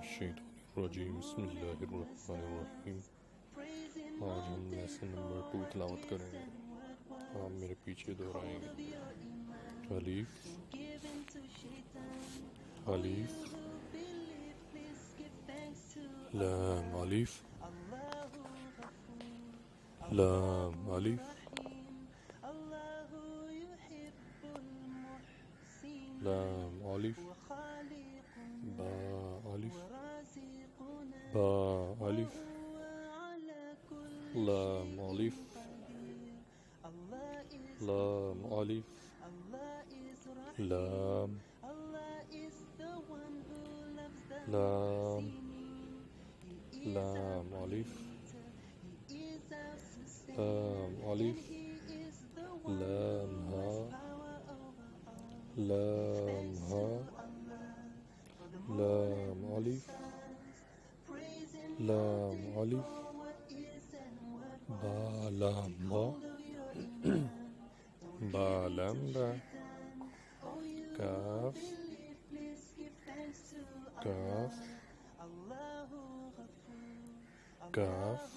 मिनश्शैतानिर्रजीम बिस्मिल्लाहिर्रहमानिर्रहीम। आज हम लेसन नंबर 2 तिलावत करेंगे। आप मेरे पीछे दोहराएंगे। अलीफ अलीफ लाम अलीफ लाम अलीफ लाम अलीफ बा अलीफ बा अलीफ लाम अलीफ लाम अलीफ लाम लाम लाम अलीफ लाम अलीफ लाम हा लाम हा लाम अलीफ लाम अलीफ बा लाम बा बा लाम बा काफ काफ काफ काफ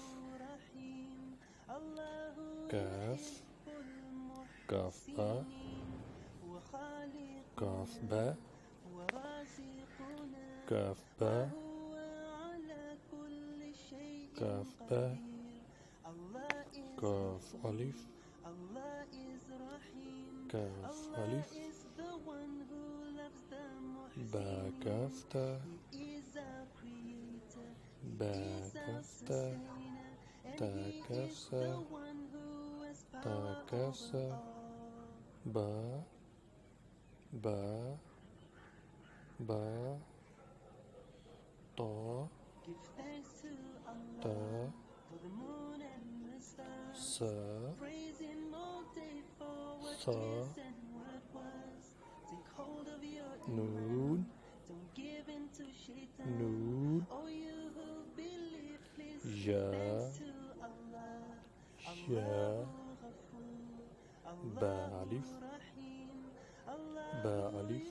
काफ बा काफ बा काफ बा काफ बा काफ अलीफ काफ अलीफ बा काफ ता बा काफ ता ता काफ सा ता काफ सा बा बा बा ता ता सा सा नून नून या या बा अलिफ बा अलिफ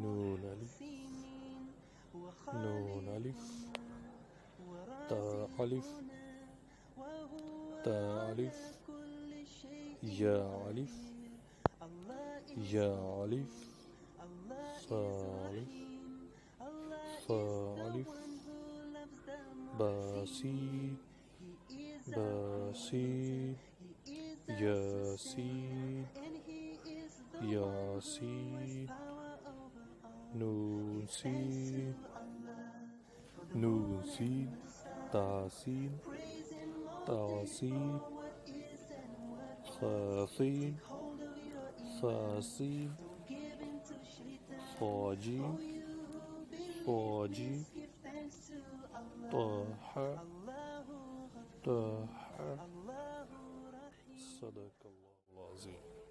नून अलिफ नून अलिफ ता अलिफ ता अलिफ या अलिफ या अलिफ सा अलिफ सा अलिफ बासीद बासीद यासीद यासीद नून सीद नून सीद तासीद तासीद सासीद सासीद फौजी फौजी ताहा ताहा सदक़ल्लाहुल अज़ीम।